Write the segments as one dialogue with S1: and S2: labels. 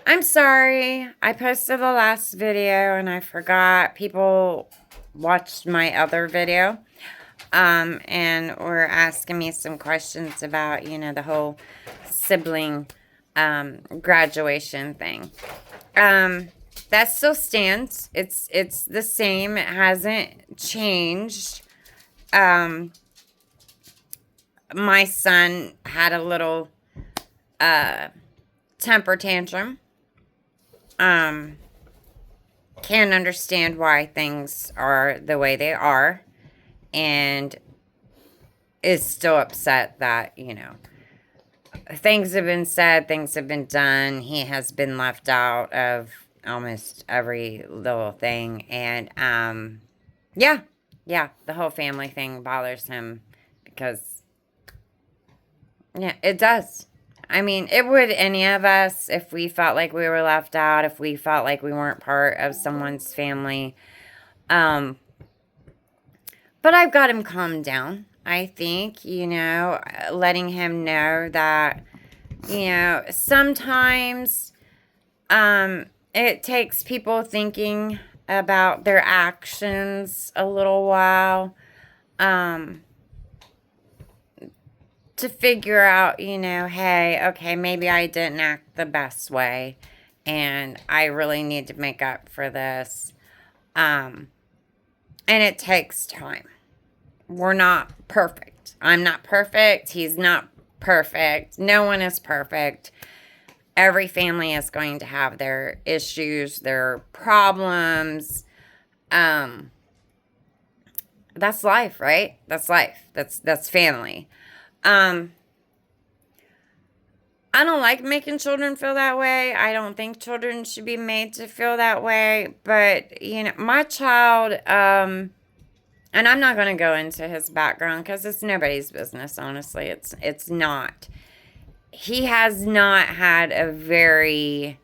S1: I'm sorry. I posted the last video and I forgot. People watched my other video. And were asking me some questions about, the whole sibling graduation thing. Um, that still stands. It's the same. It hasn't changed. Um, my son had a little uh temper tantrum. Um, can't understand why things are the way they are, and is still upset that, things have been said, things have been done. He has been left out of almost every little thing. And yeah, yeah, the whole family thing bothers him because, yeah, it does. I mean, it would any of us if we felt like we were left out, if we felt like we weren't part of someone's family. Um, but I've got him calmed down. I think, letting him know that, sometimes it takes people thinking about their actions a little while um, to figure out, hey, okay, maybe I didn't act the best way and I really need to make up for this. Um, and it takes time. We're not perfect. I'm not perfect. He's not perfect. No one is perfect. Every family is going to have their issues, their problems. Um, that's life, right? That's life. That's family. Um, I don't like making children feel that way. I don't think children should be made to feel that way. But my child, and I'm not going to go into his background because it's nobody's business. Honestly, it's not. He has not had a very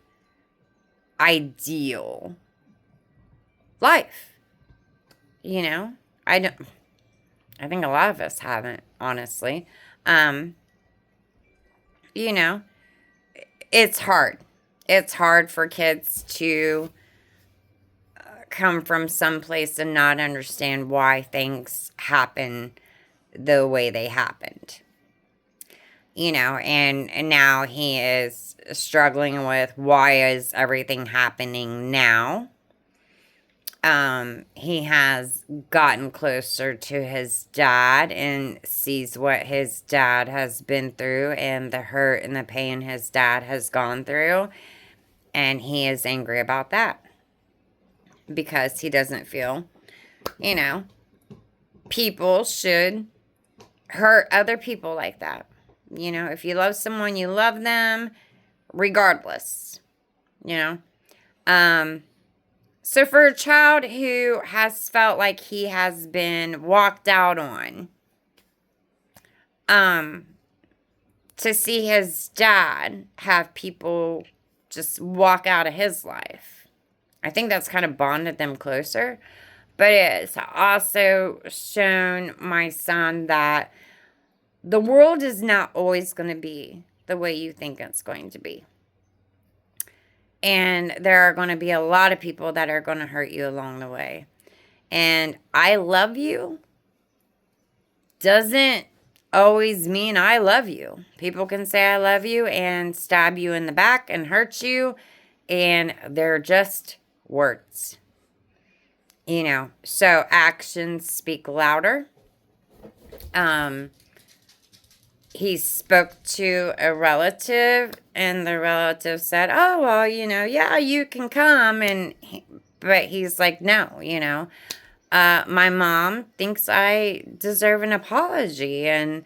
S1: ideal life. You know, I don't. I think a lot of us haven't, honestly. Um, you know, it's hard. It's hard for kids to come from someplace and not understand why things happen the way they happened. And now he is struggling with why is everything happening now. He has gotten closer to his dad and sees what his dad has been through and the hurt and the pain his dad has gone through. And he is angry about that because he doesn't feel, you know, people should hurt other people like that. If you love someone, you love them regardless, you know. So for a child who has felt like he has been walked out on, um, to see his dad have people just walk out of his life, I think that's kind of bonded them closer. But it's also shown my son that the world is not always going to be the way you think it's going to be. And there are going to be a lot of people that are going to hurt you along the way. And I love you doesn't always mean I love you. People can say I love you and stab you in the back and hurt you. And they're just words. So actions speak louder. He spoke to a relative and the relative said, oh, well, yeah, you can come. But he's like, no, my mom thinks I deserve an apology. And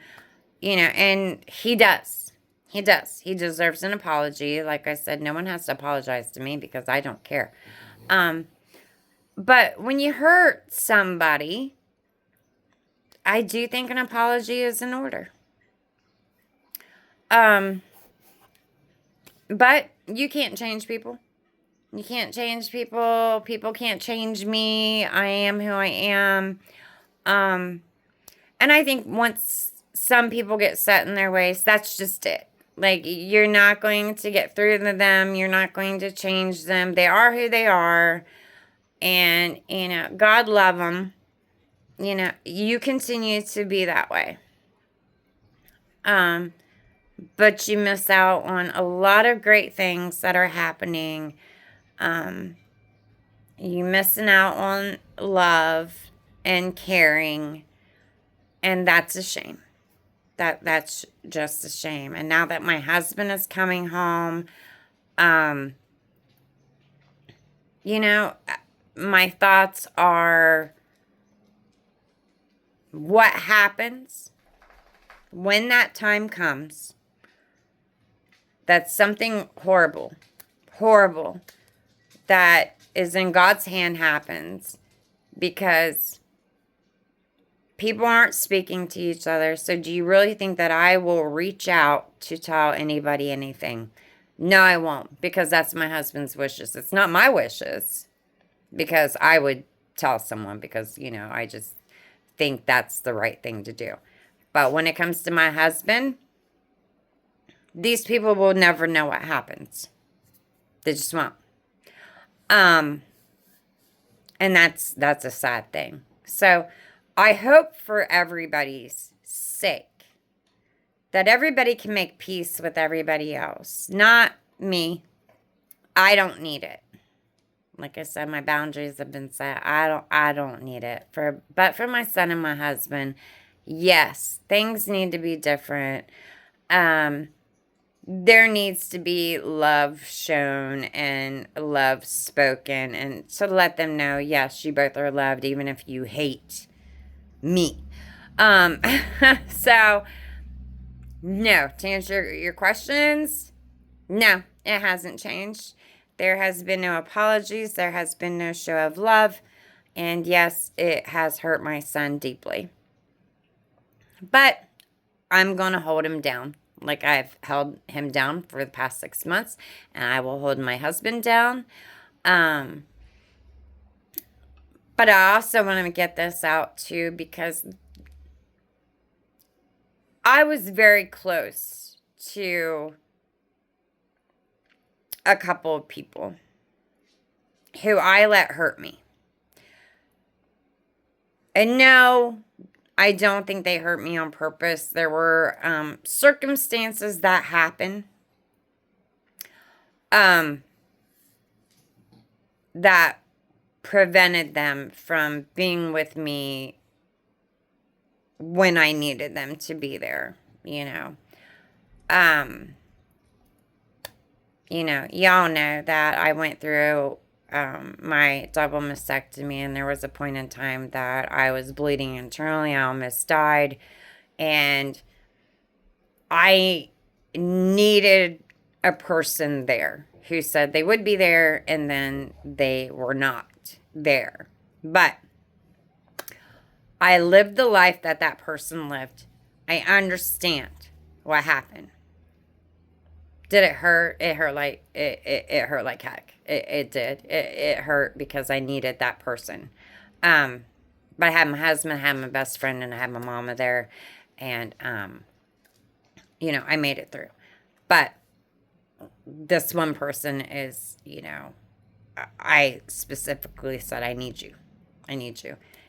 S1: he does. He does. He deserves an apology. Like I said, no one has to apologize to me because I don't care. But when you hurt somebody, I do think an apology is in order. But you can't change people. You can't change people. People can't change me. I am who I am. And I think once some people get set in their ways, that's just it. Like, you're not going to get through to them. You're not going to change them. They are who they are. And, God love them. You continue to be that way. But you miss out on a lot of great things that are happening. You missing out on love and caring. And that's a shame. That's just a shame. And now that my husband is coming home, my thoughts are, what happens when that time comes, that's something horrible, that is in God's hand happens, because people aren't speaking to each other. So do you really think that I will reach out to tell anybody anything? No, I won't, because that's my husband's wishes. It's not my wishes, because I would tell someone, because, I just think that's the right thing to do. But when it comes to my husband, these people will never know what happens. They just won't. And that's a sad thing. So I hope for everybody's sake that everybody can make peace with everybody else. Not me. I don't need it. Like I said, my boundaries have been set. I don't need it. But for my son and my husband, yes, things need to be different. There needs to be love shown and love spoken, and to let them know, yes, you both are loved, even if you hate me. So, no, to answer your questions, no, it hasn't changed. There has been no apologies. There has been no show of love. And yes, it has hurt my son deeply. But I'm going to hold him down. Like I've held him down for the past 6 months. And I will hold my husband down. But I also want to get this out too, because I was very close to a couple of people who I let hurt me. And no, I don't think they hurt me on purpose. There were circumstances that happened that prevented them from being with me when I needed them to be there, y'all know that I went through my double mastectomy, and there was a point in time that I was bleeding internally. I almost died, and I needed a person there who said they would be there, and then they were not there. But I lived the life that that person lived. I understand what happened. Did it hurt? It hurt like it hurt like heck. It did. It hurt because I needed that person. But I had my husband, I had my best friend, and I had my mama there, and I made it through. But this one person is, I specifically said, I need you,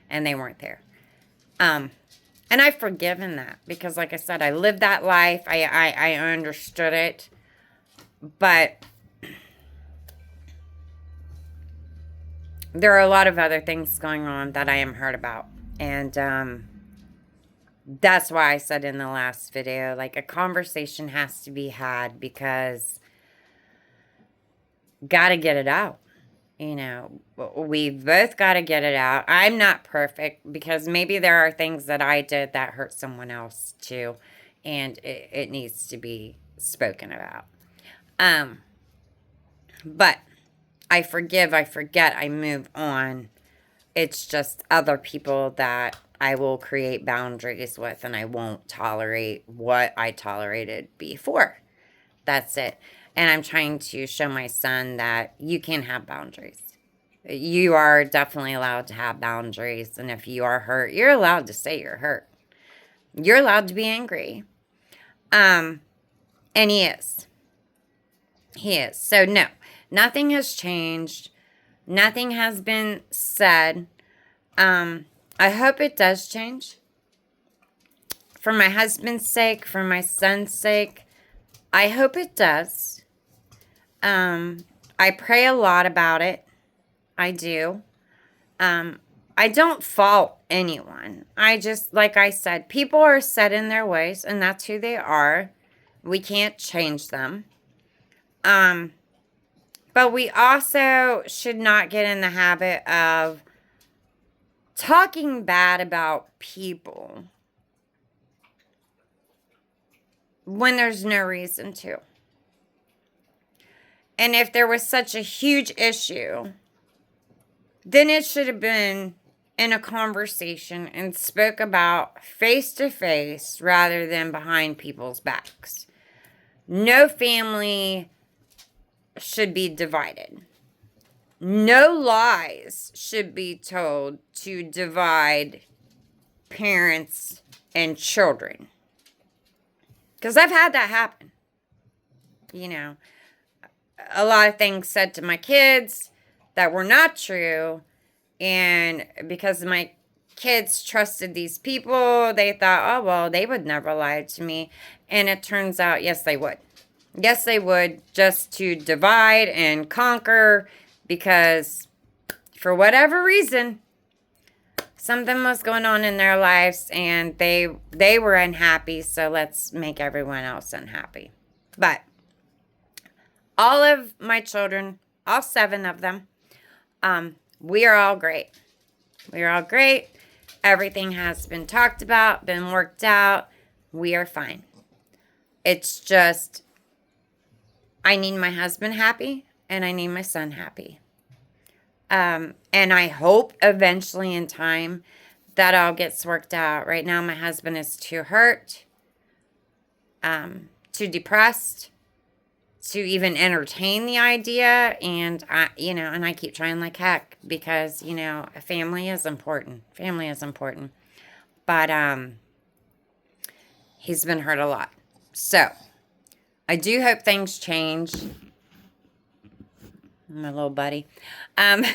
S1: and they weren't there. And I've forgiven that, because, like I said, I lived that life. I understood it. But there are a lot of other things going on that I am hurt about. And that's why I said in the last video, like, a conversation has to be had, because gotta get it out. We've both got to get it out. I'm not perfect, because maybe there are things that I did that hurt someone else too. And it needs to be spoken about. But I forgive, I forget, I move on. It's just other people that I will create boundaries with, and I won't tolerate what I tolerated before. That's it. And I'm trying to show my son that you can have boundaries. You are definitely allowed to have boundaries. And if you are hurt, you're allowed to say you're hurt. You're allowed to be angry. And he is. He is. So, no, nothing has changed. Nothing has been said. I hope it does change. For my husband's sake, for my son's sake, I hope it does. I pray a lot about it. I do. I don't fault anyone. I just, like I said, people are set in their ways, and that's who they are. We can't change them. But we also should not get in the habit of talking bad about people when there's no reason to. And if there was such a huge issue, then it should have been in a conversation and spoke about face to face rather than behind people's backs. No family should be divided. No lies should be told to divide parents and children. Because I've had that happen. You know, a lot of things said to my kids that were not true. And because my kids trusted these people, they thought, oh, well, they would never lie to me. And it turns out, yes, they would. Yes, they would, just to divide and conquer, because for whatever reason, something was going on in their lives and they were unhappy, so let's make everyone else unhappy. But all of my children, all 7 of them, we are all great. We are all great. Everything has been talked about, been worked out. We are fine. It's just, I need my husband happy and I need my son happy. And I hope eventually in time that all gets worked out. Right now, my husband is too hurt, too depressed to even entertain the idea. And I keep trying like heck because, family is important. Family is important. But, he's been hurt a lot. So, I do hope things change. My little buddy. And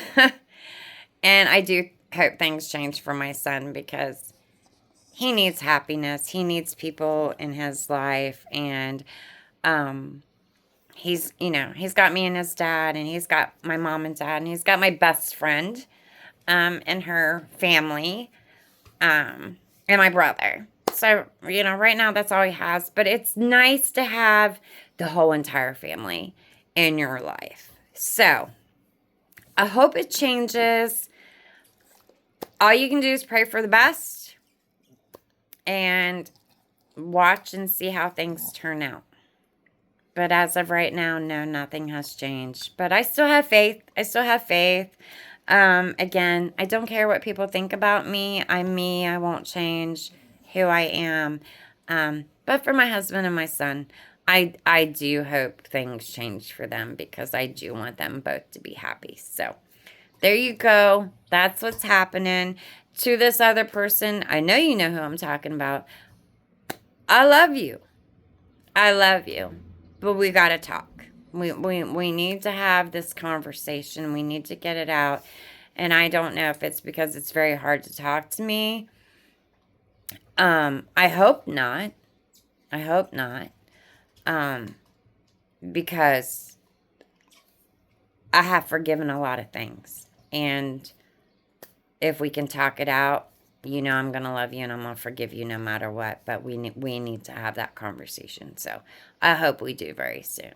S1: I do hope things change for my son because he needs happiness. He needs people in his life. And, he's got me and his dad, and he's got my mom and dad, and he's got my best friend, and her family, and my brother. So, right now that's all he has. But it's nice to have the whole entire family in your life. So, I hope it changes. All you can do is pray for the best and watch and see how things turn out. But as of right now, no, nothing has changed. But I still have faith. Again, I don't care what people think about me. I'm me. I won't change who I am. But for my husband and my son, I do hope things change for them because I do want them both to be happy. So there you go. That's what's happening. To this other person, I know you know who I'm talking about. I love you. But we got to talk. We need to have this conversation. We need to get it out. And I don't know if it's because it's very hard to talk to me. I hope not. Because I have forgiven a lot of things. And if we can talk it out, I'm going to love you and I'm going to forgive you no matter what. But we need to have that conversation. So I hope we do very soon.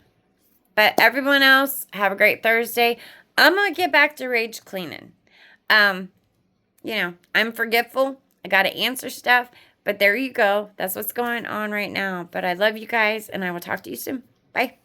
S1: But everyone else, have a great Thursday. I'm going to get back to rage cleaning. I'm forgetful. I got to answer stuff. But there you go. That's what's going on right now. But I love you guys and I will talk to you soon. Bye.